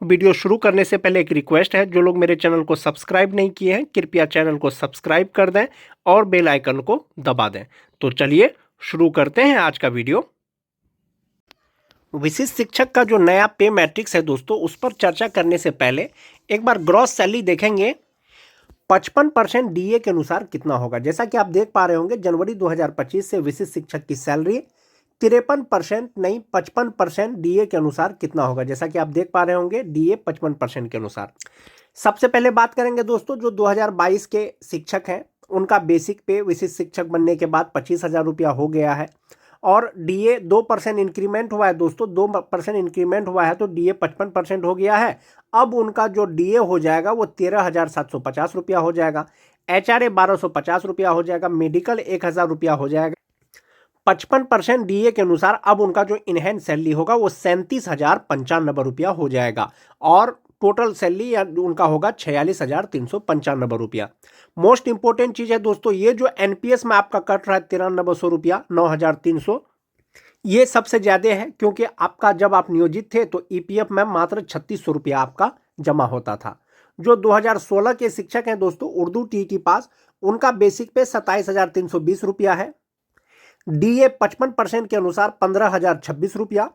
Video शुरू करने से पहले एक रिक्वेस्ट है, जो लोग मेरे चैनल को सब्सक्राइब नहीं किए हैं कृपया चैनल को सब्सक्राइब कर दें और बेल आइकन को दबा दें। तो चलिए शुरू करते हैं आज का वीडियो। विशिष्ट शिक्षक का जो नया पे मैट्रिक्स है दोस्तों, उस पर चर्चा करने से पहले एक बार ग्रॉस सैलरी देखेंगे। 55% डीए के अनुसार कितना होगा। जैसा कि आप देख पा रहे होंगे, जनवरी 2025 से विशिष्ट शिक्षक की सैलरी 53% नहीं 55% डीए के अनुसार कितना होगा। जैसा कि आप देख पा रहे होंगे, डीए 55% के अनुसार। सबसे पहले बात करेंगे दोस्तों, जो 2022 के शिक्षक हैं उनका बेसिक पे विशिष्ट शिक्षक बनने के बाद 25,000 रुपया हो गया है और डीए 2% इंक्रीमेंट हुआ है दोस्तों। 2% इंक्रीमेंट हुआ है तो डीए 55% हो गया है। अब उनका जो डीए हो जाएगा वो 13,750 रुपया हो जाएगा। एचआरए 1,250 रुपया हो जाएगा। मेडिकल 1,000 रुपया हो जाएगा। 55% डीए के अनुसार अब उनका जो इनहैंड सैलरी होगा वो 37,095 रुपया हो जाएगा और टोटल सैलरी उनका होगा 46,395 रुपया। मोस्ट इंपोर्टेंट चीज है दोस्तों, ये जो एनपीएस में आपका कट रहा है 9300 रुपया 9,300, ये सबसे ज्यादा है क्योंकि आपका जब आप नियोजित थे तो ईपीएफ में मात्र 3,600 रुपया आपका जमा होता था। जो 2016 के शिक्षक हैं दोस्तों, उर्दू टीटी पास, उनका बेसिक पे 27,320 रुपया है। डीए 55% के अनुसार 15,026 रुपया।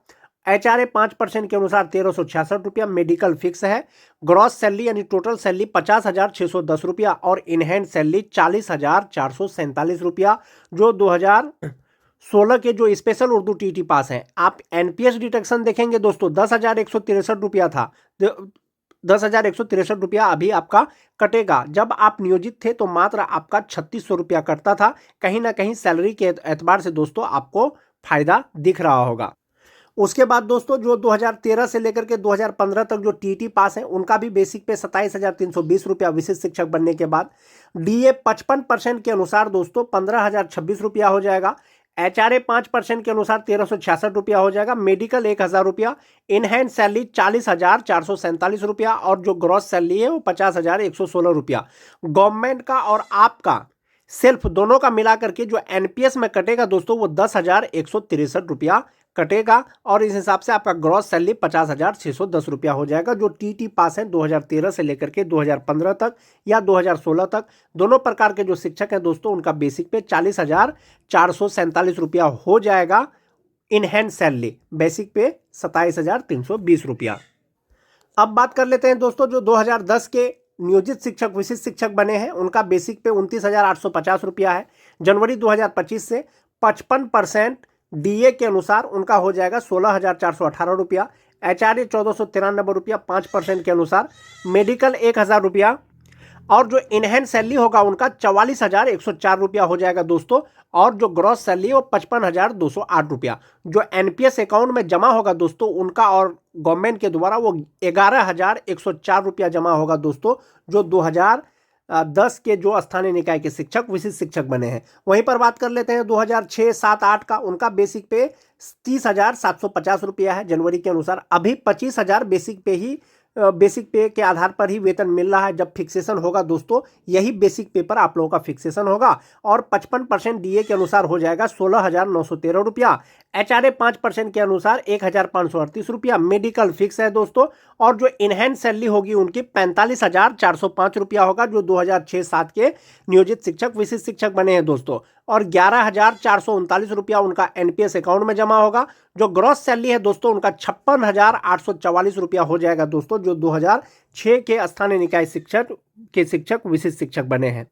एचआरए 5% के अनुसार 1,366 रुपया। मेडिकल फिक्स है। ग्रॉस सैलरी यानी टोटल सैलरी 50,610 रुपया और इनहैंड सैलरी 40,447 रुपया। जो 2016 के जो स्पेशल उर्दू टीटी पास हैं, आप एनपीएस डिडक्शन देखेंगे दोस्तों, 10,163 रुपया था। 10,163 रुपया अभी आपका कटेगा। जब आप नियोजित थे तो मात्र आपका 3,600 रुपया कटता था। कहीं ना कहीं सैलरी के एतबार से दोस्तों आपको फायदा दिख रहा होगा। उसके बाद दोस्तों, जो 2013 से लेकर के 2015 तक जो टीटी पास है, उनका भी बेसिक पे 27,320 रुपया विशिष्ट शिक्षक बनने के बाद। डीए 55% के अनुसार दोस्तों 15,026 रुपया हो जाएगा। एचआरए 5% के अनुसार 1,366 रुपया हो जाएगा। मेडिकल 1,000 रुपया। इनहैंड सैलरी 40,447 रुपया और जो ग्रॉस सैलरी है वो 50,116 रुपया। गवर्नमेंट का और आपका सेल्फ दोनों का मिलाकर के जो एनपीएस में कटेगा दोस्तों वो 10,163 रुपया कटेगा और इस हिसाब से आपका ग्रॉस सैलरी 50,610 रुपया हो जाएगा। जो टीटी पास है 2013 से लेकर के 2015 तक या 2016 तक, दोनों प्रकार के जो शिक्षक हैं दोस्तों, उनका बेसिक पे 40,447 रुपया हो जाएगा। इन हैंड सैलरी बेसिक पे 27,320 रुपया। अब बात कर लेते हैं दोस्तों, जो 2010 के नियोजित शिक्षक विशिष्ट शिक्षक बने हैं, उनका बेसिक पे 29,850 रुपया है। जनवरी 2025 से 55% डीए के अनुसार उनका हो जाएगा 16,418 रुपया। एचआरए 1,493 रुपया 5% के अनुसार। मेडिकल 1,000 रुपया और जो इनहैंड सैलरी होगा उनका 44,104 रुपया हो जाएगा दोस्तों और जो ग्रॉस सैलरी है वो 55,208 रुपया। जो एनपीएस अकाउंट में जमा होगा दोस्तों उनका और गवर्नमेंट के द्वारा वो 11,104 रुपया जमा होगा दोस्तों, जो 2010 के जो स्थानीय निकाय के शिक्षक विशिष्ट शिक्षक बने हैं। वहीं पर बात कर लेते हैं 2006, 7, 8 का, उनका बेसिक पे 30,750 रुपया है जनवरी के अनुसार। अभी 25,000 बेसिक पे के आधार पर ही वेतन मिल रहा है। जब फिक्सेशन होगा दोस्तों, यही बेसिक पे पर आप लोगों का फिक्सेशन होगा और 55% डीए के अनुसार हो जाएगा 16,913 रुपया। एचआरए 5% के अनुसार 1,538 रुपया। मेडिकल फिक्स है दोस्तों और जो इनहैंड सैलरी होगी उनकी 45,405 रुपया होगा, जो 2006-7 के नियोजित शिक्षक विशिष्ट शिक्षक बने हैं दोस्तों और 11,439 रुपया उनका एनपीएस अकाउंट में जमा होगा। जो ग्रॉस सैलरी है दोस्तों उनका 56,844 रुपया हो जाएगा दोस्तों, जो 2006 के स्थानीय निकाय शिक्षक विशिष्ट शिक्षक बने हैं।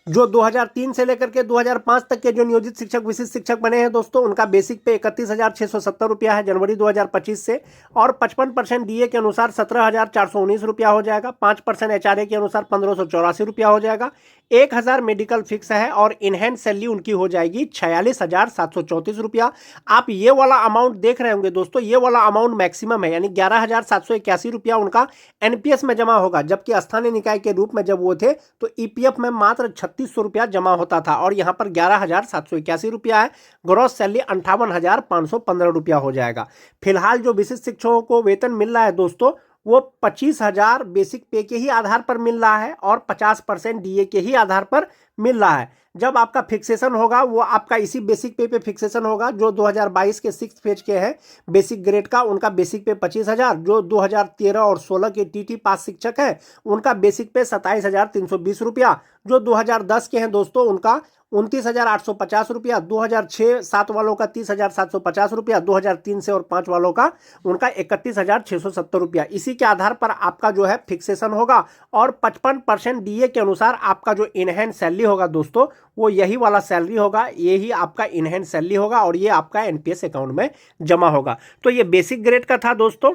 जो 2003 से लेकर के 2005 तक के जो नियोजित शिक्षक विशिष्ट शिक्षक बने हैं दोस्तों, उनका बेसिक पे 31,670 रुपया है जनवरी 2025 से और 55% डीए के अनुसार 17,419 रुपया हो जाएगा। 5% एचआरए के अनुसार 1,584 रुपया हो जाएगा। 1,000 मेडिकल फिक्स है और इनहैंड सैलरी उनकी हो जाएगी 46,734 रुपया। आप ये वाला अमाउंट देख रहे होंगे दोस्तों, ये वाला अमाउंट मैक्सिमम है, यानी 11,781 रुपया उनका एनपीएस में जमा होगा। जबकि स्थानीय निकाय के रूप में जब वो थे तो ईपीएफ में मात्र 3,600 रुपया जमा होता था और यहाँ पर 11,781 रुपया है। ग्रॉस सैलरी 58,515 रुपया हो जाएगा। फिलहाल जो विशिष्ट शिक्षकों को वेतन मिल रहा है दोस्तों वो 25,000 बेसिक पे के ही आधार पर मिल रहा है और 50% डीए के ही आधार पर मिल रहा है। जब आपका फिक्सेशन होगा वो आपका इसी बेसिक पे फिक्सेशन होगा। जो 2022 के 6th फेज के हैं बेसिक ग्रेड का, उनका बेसिक पे 25,000। जो 2013 और 16 के टीटी पास शिक्षक है उनका बेसिक पे 27,320 रुपया। जो 2010 के हैं दोस्तों उनका 29,850 रुपया। 2006-7 वालों का 30,750 रुपया। 2003 से और 5 वालों का उनका 31,670 रुपया। इसी के आधार पर आपका जो है फिक्सेशन होगा और 55% डीए के अनुसार आपका जो इनहैंड सैलरी होगा दोस्तों वो यही वाला सैलरी होगा, यही आपका इनहैंड सैलरी होगा और ये आपका एनपीएस अकाउंट में जमा होगा। तो ये बेसिक ग्रेड का था दोस्तों।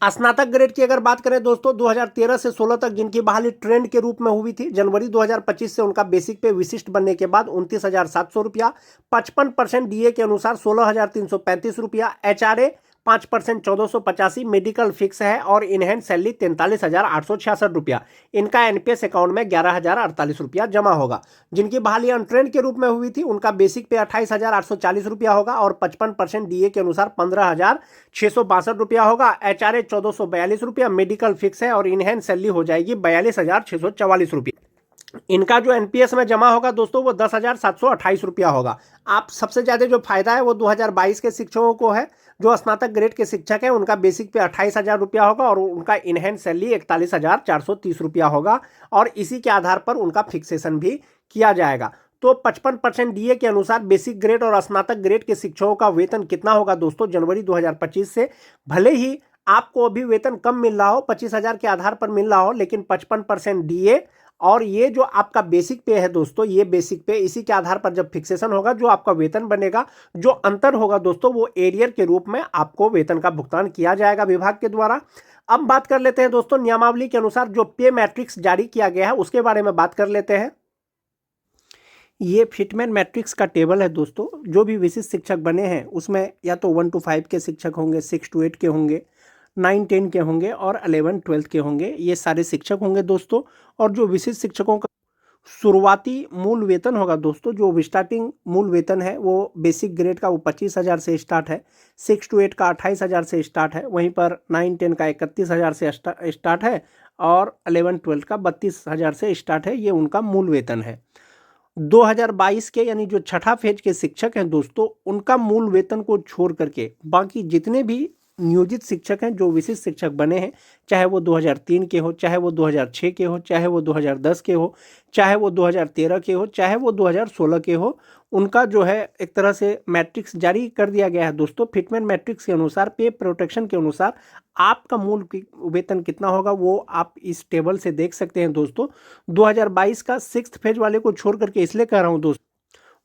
स्नातक ग्रेड की अगर बात करें दोस्तों 2013 से 16 तक जिनकी बहाली ट्रेंड के रूप में हुई थी, जनवरी 2025 से उनका बेसिक पे विशिष्ट बनने के बाद 29,700 रुपया। 55% डीए के अनुसार 16,335 रुपया। एचआरए 5% 1485। मेडिकल फिक्स है और इनहैंड सैलरी 43,866 रुपया। इनका एनपीएस अकाउंट में 11,048 रुपया जमा होगा। जिनकी बहाली अनट्रेंड के रूप में हुई थी उनका बेसिक पे 28,840 रुपया होगा और 55% डीए के अनुसार 15,662 रुपया होगा। एचआरए 1442 रुपया। मेडिकल फिक्स है और इनहैंड सैलरी हो जाएगी 42,644 रुपया। इनका जो एनपीएस में जमा होगा दोस्तों वो 10,728 रुपया होगा। आप सबसे ज़्यादा जो फायदा है वो 2022 के शिक्षकों को है। जो स्नातक ग्रेड के शिक्षक हैं उनका बेसिक पे 28,000 रुपया होगा और उनका इनहैंड सैलरी 41,430 रुपया होगा और इसी के आधार पर उनका फिक्सेशन भी किया जाएगा। तो 55% डीए के अनुसार बेसिक ग्रेड और स्नातक ग्रेड के शिक्षकों का वेतन कितना होगा दोस्तों जनवरी 2025 से? भले ही आपको अभी वेतन कम मिल रहा हो, 25,000 के आधार पर मिल रहा हो, लेकिन 55% डीए और ये जो आपका बेसिक पे है दोस्तों, ये बेसिक पे इसी के आधार पर जब फिक्सेशन होगा जो आपका वेतन बनेगा, जो अंतर होगा दोस्तों वो एरियर के रूप में आपको वेतन का भुगतान किया जाएगा विभाग के द्वारा। अब बात कर लेते हैं दोस्तों नियमावली के अनुसार जो पे मैट्रिक्स जारी किया गया है उसके बारे में बात कर लेते हैं। ये फिटमैन मैट्रिक्स का टेबल है दोस्तों। जो भी विशिष्ट शिक्षक बने हैं उसमें या तो 1 to 5 के शिक्षक होंगे, 6 to 8 के होंगे, 9-10 के होंगे और 11-12 के होंगे। ये सारे शिक्षक होंगे दोस्तों। और जो विशिष्ट शिक्षकों का शुरुआती मूल वेतन होगा दोस्तों, जो स्टार्टिंग मूल वेतन है वो बेसिक ग्रेड का वो 25,000 से स्टार्ट है। 6 to 8 का 28,000 से स्टार्ट है। वहीं पर 9-10 का 31,000 से स्टार्ट है और 11-12 का 32,000 से स्टार्ट है। ये उनका मूल वेतन है। 2022 के यानी जो छठा फेज के शिक्षक हैं दोस्तों उनका मूल वेतन को छोड़ करके बाकी जितने भी नियोजित शिक्षक हैं जो विशिष्ट शिक्षक बने हैं, चाहे वो 2003 के हो, चाहे वो 2006 के हो, चाहे वो 2010 के हो, चाहे वो 2013 के हो, चाहे वो 2016 के हो, उनका जो है एक तरह से मैट्रिक्स जारी कर दिया गया है दोस्तों। फिटमैन मैट्रिक्स के अनुसार पे प्रोटेक्शन के अनुसार आपका मूल वेतन कितना होगा वो आप इस टेबल से देख सकते हैं दोस्तों। 2022 का 6th फेज वाले को छोड़ करके इसलिए कह रहा हूँ दोस्तों,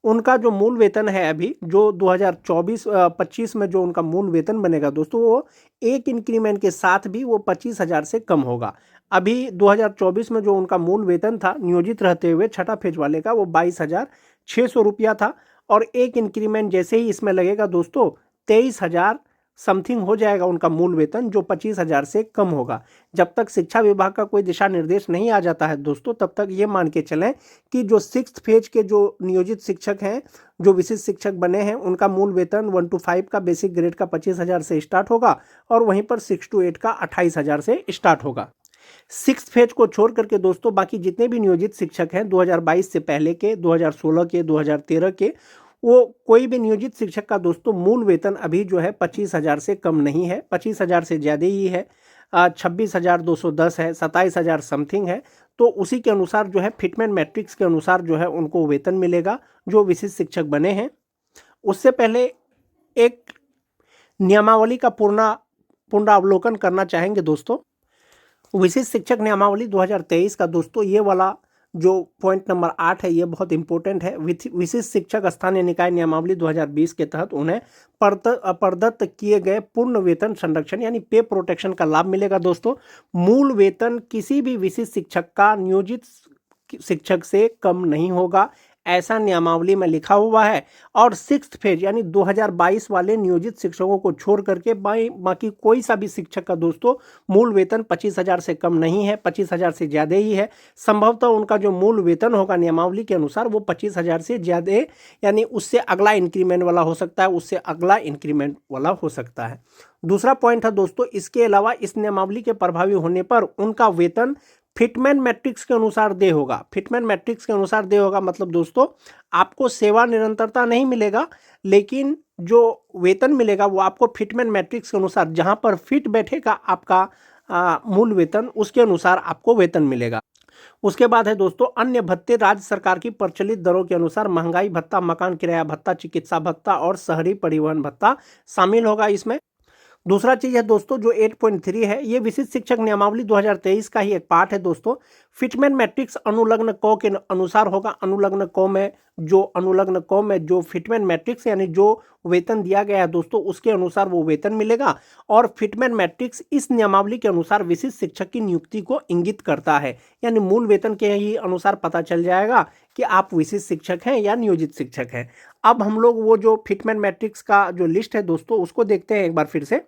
उनका जो मूल वेतन है अभी जो 2024-25 में जो उनका मूल वेतन बनेगा दोस्तों वो एक इंक्रीमेंट के साथ भी वो 25,000 से कम होगा। अभी 2024 में जो उनका मूल वेतन था नियोजित रहते हुए छठा फेज वाले का वो 22,600 रुपया था और एक इंक्रीमेंट जैसे ही इसमें लगेगा दोस्तों 23,000 समथिंग हो जाएगा उनका मूल वेतन, जो 25,000 से कम होगा। जब तक शिक्षा विभाग का कोई दिशा निर्देश नहीं आ जाता है दोस्तों तब तक ये मान के चलें कि जो 6th फेज के जो नियोजित शिक्षक हैं, जो विशिष्ट शिक्षक बने हैं, उनका मूल वेतन 1 to 5 का बेसिक ग्रेड का 25,000 से स्टार्ट होगा और वहीं पर 6 to 8 का 28,000 से स्टार्ट होगा। 6th फेज को छोड़ करके दोस्तों बाकी जितने भी नियोजित शिक्षक हैं 2022 से पहले के, 2016 के, 2013 के, वो कोई भी नियोजित शिक्षक का दोस्तों मूल वेतन अभी जो है 25,000 से कम नहीं है, 25,000 से ज़्यादा ही है। 26,210 है, 27,000 समथिंग है। तो उसी के अनुसार जो है फिटमैन मैट्रिक्स के अनुसार जो है उनको वेतन मिलेगा जो विशिष्ट शिक्षक बने हैं। उससे पहले एक नियमावली का पुनरावलोकन करना चाहेंगे दोस्तों। विशिष्ट शिक्षक नियमावली 2023 का दोस्तों ये वाला जो पॉइंट नंबर 8 है ये बहुत इंपॉर्टेंट है। विशिष्ट शिक्षक स्थानीय निकाय नियमावली 2020 के तहत उन्हें प्रदत्त किए गए पूर्ण वेतन संरक्षण यानी पे प्रोटेक्शन का लाभ मिलेगा दोस्तों। मूल वेतन किसी भी विशिष्ट शिक्षक का नियोजित शिक्षक से कम नहीं होगा, ऐसा नियमावली में लिखा हुआ है। और 6th फेज यानी 2022 वाले नियोजित शिक्षकों को छोड़ करके बाकी कोई सा भी शिक्षक का दोस्तों मूल वेतन 25,000 से कम नहीं है, 25,000 से ज़्यादा ही है। संभवतः उनका जो मूल वेतन होगा नियमावली के अनुसार वो 25,000 से ज़्यादा यानी उससे अगला इंक्रीमेंट वाला हो सकता है, उससे अगला इंक्रीमेंट वाला हो सकता है। दूसरा पॉइंट है दोस्तों, इसके अलावा इस नियमावली के प्रभावी होने पर उनका वेतन फिटमैन मैट्रिक्स के अनुसार दे होगा। फिटमैन मैट्रिक्स के अनुसार दे होगा मतलब दोस्तों आपको सेवा निरंतरता नहीं मिलेगा, लेकिन जो वेतन मिलेगा वो आपको फिटमैन मैट्रिक्स के अनुसार जहां पर फिट बैठेगा आपका मूल वेतन, उसके अनुसार आपको वेतन मिलेगा। उसके बाद है दोस्तों अन्य भत्ते। राज्य सरकार की प्रचलित दरों के अनुसार महंगाई भत्ता, मकान किराया भत्ता, चिकित्सा भत्ता और शहरी परिवहन भत्ता शामिल होगा इसमें। दूसरा चीज है दोस्तों जो 8.3 है, ये विशिष्ट शिक्षक नियमावली 2023 का ही एक पार्ट है दोस्तों। फिटमैन मैट्रिक्स अनुलग्न क के अनुसार होगा। अनुलग्न क में जो फिटमैन मैट्रिक्स यानी जो वेतन दिया गया है दोस्तों उसके अनुसार वो वेतन मिलेगा। और फिटमैन मैट्रिक्स इस नियमावली के अनुसार विशिष्ट शिक्षक की नियुक्ति को इंगित करता है, यानी मूल वेतन के ही अनुसार पता चल जाएगा कि आप विशिष्ट शिक्षक हैं या नियोजित शिक्षक हैं। अब हम लोग वो जो फिटमैन मैट्रिक्स का जो लिस्ट है दोस्तों उसको देखते हैं एक बार फिर से।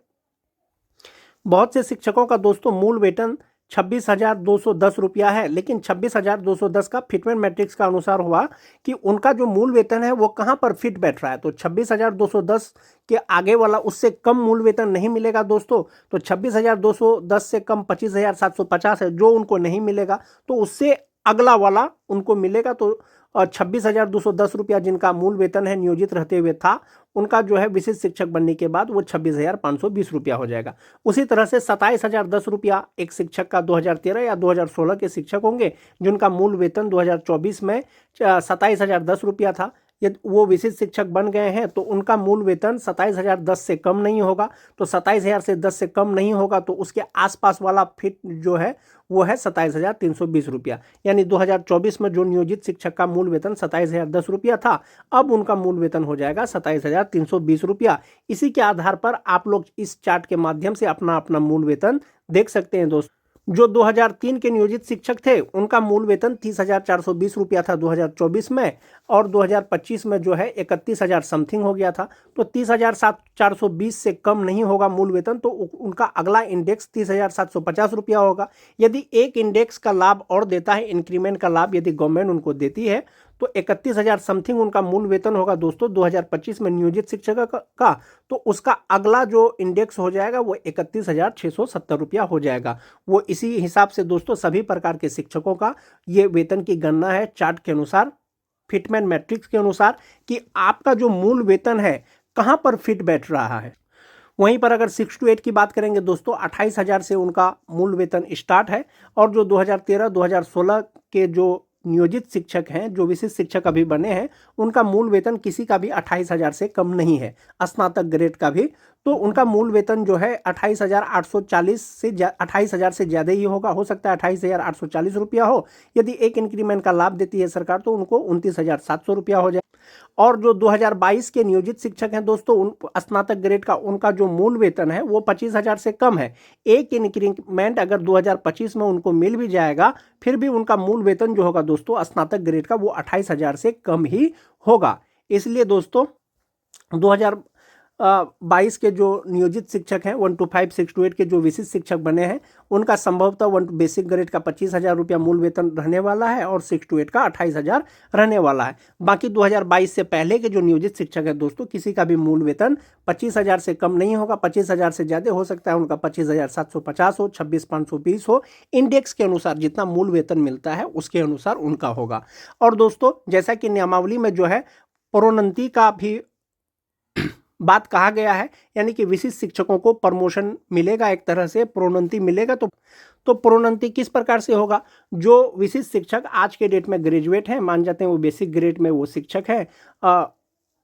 बहुत से शिक्षकों का दोस्तों मूल वेतन 26,210 रुपया है, लेकिन 26,210 का फिटमैन मैट्रिक्स का अनुसार हुआ कि उनका जो मूल वेतन है वो कहाँ पर फिट बैठ रहा है। तो 26,210 के आगे वाला उससे कम मूल वेतन नहीं मिलेगा दोस्तों। तो 26,210 से कम 25,750 है जो उनको नहीं मिलेगा, तो उससे अगला वाला उनको मिलेगा। तो 26,210 रुपया जिनका मूल वेतन है नियोजित रहते हुए था, उनका जो है विशिष्ट शिक्षक बनने के बाद वो 26,520 रुपया हो जाएगा। उसी तरह से 27,010 रुपया एक शिक्षक का 2013 या 2016 के शिक्षक होंगे जिनका मूल वेतन 2024 में 27,010 रुपया था। यदि वो विशिष्ट शिक्षक बन गए हैं तो उनका मूल वेतन 27,010 से कम नहीं होगा। तो 27,000 से 10 से कम नहीं होगा, तो उसके आसपास वाला फिट जो है वो है 27,320 रुपया। यानी 2024 में जो नियोजित शिक्षक का मूल वेतन 27,010 रुपया था, अब उनका मूल वेतन हो जाएगा 27,320 रुपया। इसी के आधार पर आप लोग इस चार्ट के माध्यम से अपना अपना मूल वेतन देख सकते हैं दोस्तों। जो 2003 के नियोजित शिक्षक थे उनका मूल वेतन 30,420 रुपया था 2024 में, और 2025 में जो है 31,000 समथिंग हो गया था। तो 30,420 से कम नहीं होगा मूल वेतन, तो उनका अगला इंडेक्स 30,750 रुपया होगा। यदि एक इंडेक्स का लाभ और देता है, इंक्रीमेंट का लाभ यदि गवर्नमेंट उनको देती है, तो 31,000 समथिंग उनका मूल वेतन होगा दोस्तों 2025 में नियोजित शिक्षक का। तो उसका अगला जो इंडेक्स हो जाएगा वो 31,670 रुपया हो जाएगा। वो इसी हिसाब से दोस्तों सभी प्रकार के शिक्षकों का ये वेतन की गणना है चार्ट के अनुसार, फिटमैन मैट्रिक्स के अनुसार, कि आपका जो मूल वेतन है कहाँ पर फिट बैठ रहा है। वहीं पर अगर 6 to 8 की बात करेंगे दोस्तों, 28,000 से उनका मूल वेतन स्टार्ट है। और जो 2013-2016 के जो नियोजित शिक्षक हैं, जो विशिष्ट शिक्षक अभी बने हैं, उनका मूल वेतन किसी का भी 28,000 से कम नहीं है, स्नातक ग्रेड का भी। तो उनका मूल वेतन जो है 28,840 से 28,000 से ज़्यादा ही होगा। हो सकता है 28,840 रुपया हो। यदि एक इंक्रीमेंट का लाभ देती है सरकार तो उनको 29,700 रुपया हो जाए। और जो 2022 के नियोजित शिक्षक हैं दोस्तों, उन स्नातक ग्रेड का, उनका जो मूल वेतन है वो 25,000 से कम है। एक इंक्रीमेंट अगर 2025 में उनको मिल भी जाएगा, फिर भी उनका मूल वेतन जो होगा दोस्तों स्नातक ग्रेड का वो 28,000 से कम ही होगा। इसलिए दोस्तों 2022 के जो नियोजित शिक्षक हैं 1 to 5, 6 to 8 के जो विशिष्ट शिक्षक बने हैं, उनका संभवतः 1 बेसिक ग्रेड का 25,000 रुपया मूल वेतन रहने वाला है और 6 to 8 का 28,000 रहने वाला है। बाकी 2022 से पहले के जो नियोजित शिक्षक है दोस्तों, किसी का भी मूल वेतन 25,000 से कम नहीं होगा। 25,000 से ज़्यादा हो सकता है, उनका 25,750 हो, 26,520 हो। इंडेक्स के अनुसार जितना मूल वेतन मिलता है उसके अनुसार उनका होगा। और दोस्तों जैसा कि नियमावली में जो है प्रोन्नति का भी बात कहा गया है, यानी कि विशिष्ट शिक्षकों को प्रमोशन मिलेगा, एक तरह से प्रोन्नति मिलेगा। तो प्रोन्नति किस प्रकार से होगा? जो विशिष्ट शिक्षक आज के डेट में ग्रेजुएट हैं, मान जाते हैं वो बेसिक ग्रेड में वो शिक्षक है,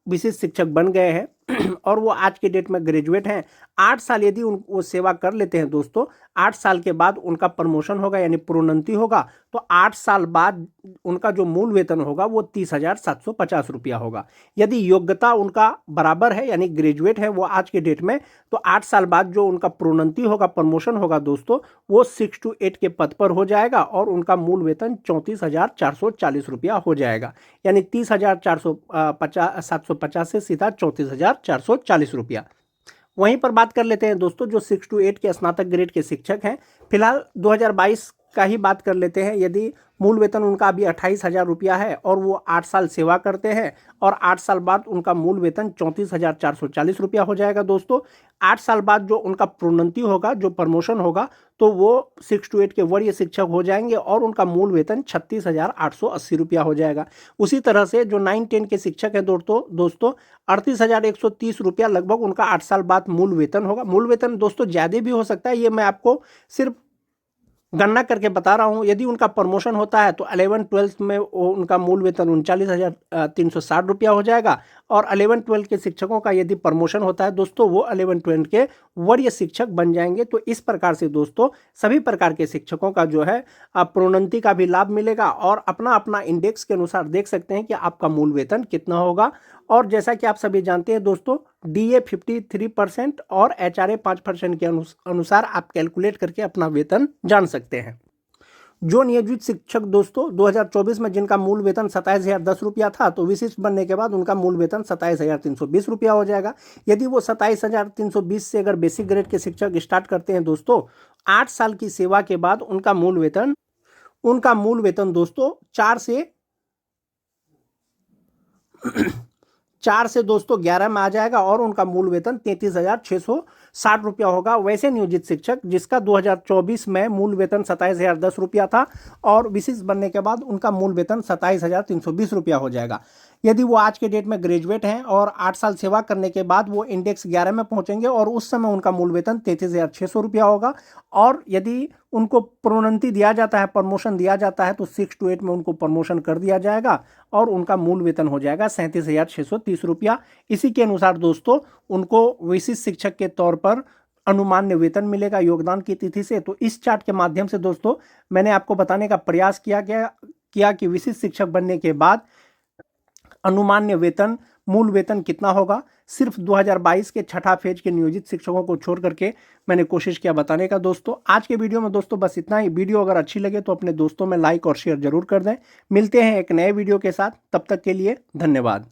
विशिष्ट शिक्षक बन गए हैं और वो आज के डेट में ग्रेजुएट हैं, 8 साल यदि वो सेवा कर लेते हैं दोस्तों, 8 साल के बाद उनका प्रमोशन होगा यानी प्रोन्नति होगा। तो 8 साल बाद उनका जो मूल वेतन होगा वो 30,750 रुपया होगा। यदि योग्यता उनका बराबर है यानी ग्रेजुएट है वो आज के डेट में, तो 8 साल बाद जो उनका प्रोन्नति होगा, प्रमोशन होगा दोस्तों, वो 6 to 8 के पद पर हो जाएगा और उनका मूल वेतन 34,440 रुपया हो जाएगा। यानी 30,750 से सीधा 34,440 रुपया। वहीं पर बात कर लेते हैं दोस्तों जो 6 to 8 के स्नातक ग्रेड के शिक्षक हैं। फिलहाल 2022 का ही बात कर लेते हैं। यदि मूल वेतन उनका अभी 28,000 रुपया है और वो 8 साल सेवा करते हैं और 8 साल बाद उनका मूल वेतन 34,440 रुपया हो जाएगा दोस्तों। 8 साल बाद जो उनका प्रोन्नति होगा, जो प्रमोशन होगा, तो वो 6 to 8 के वरीय शिक्षक हो जाएंगे और उनका मूल वेतन 36,880 रुपया हो जाएगा। उसी तरह से जो 9-10 के शिक्षक हैं दोस्तों 38,130 रुपया लगभग उनका 8 साल बाद मूल वेतन होगा। मूल वेतन दोस्तों ज़्यादा भी हो सकता है, ये मैं आपको सिर्फ गणना करके बता रहा हूँ। यदि उनका प्रमोशन होता है तो 11-12 में उनका मूल वेतन 39,360 रुपया हो जाएगा और 11-12 के शिक्षकों का यदि प्रमोशन होता है दोस्तों वो 11-12 के वरीय शिक्षक बन जाएंगे। तो इस प्रकार से दोस्तों सभी प्रकार के शिक्षकों का जो है प्रोन्नति का भी लाभ मिलेगा और अपना अपना इंडेक्स के अनुसार देख सकते हैं कि आपका मूल वेतन कितना होगा। और जैसा कि आप सभी जानते हैं दोस्तों, DA 53% और HRA 5% के अनुसार आप कैलकुलेट करके अपना वेतन जान सकते हैं। जो नियोजित शिक्षक दोस्तों 2024 में जिनका मूल वेतन 27,010 रुपया था, तो विशिष्ट बनने के बाद उनका मूल वेतन 27,320 रुपया हो जाएगा। यदि वो 27,320 से अगर बेसिक ग्रेड के शिक्षक स्टार्ट करते हैं दोस्तों, 8 साल की सेवा के बाद उनका मूल वेतन दोस्तों 4 से दोस्तों 11 में आ जाएगा और उनका मूल वेतन 33,660 रुपया होगा। वैसे नियोजित शिक्षक जिसका 2024 में मूल वेतन 27,010 रुपया था और विशिष्ट बनने के बाद उनका मूल वेतन 27,320 रुपया हो जाएगा। यदि वो आज के डेट में ग्रेजुएट हैं और 8 साल सेवा करने के बाद वो इंडेक्स 11 में पहुंचेंगे और उस समय उनका मूल वेतन 33,600 रुपया होगा। और यदि उनको प्रोन्नति दिया जाता है, प्रमोशन दिया जाता है, तो 6 to 8 में उनको प्रमोशन कर दिया जाएगा और उनका मूल वेतन हो जाएगा 37,630 रुपया। इसी के अनुसार दोस्तों उनको विशिष्ट शिक्षक के तौर पर अनुमान्य वेतन मिलेगा योगदान की तिथि से। तो इस चार्ट के माध्यम से दोस्तों मैंने आपको बताने का प्रयास किया कि विशिष्ट शिक्षक बनने के बाद अनुमान्य वेतन, मूल वेतन कितना होगा। सिर्फ 2022 के छठा फेज के नियोजित शिक्षकों को छोड़ करके मैंने कोशिश किया बताने का दोस्तों। आज के वीडियो में दोस्तों बस इतना ही। वीडियो अगर अच्छी लगे तो अपने दोस्तों में लाइक और शेयर जरूर कर दें। मिलते हैं एक नए वीडियो के साथ, तब तक के लिए धन्यवाद।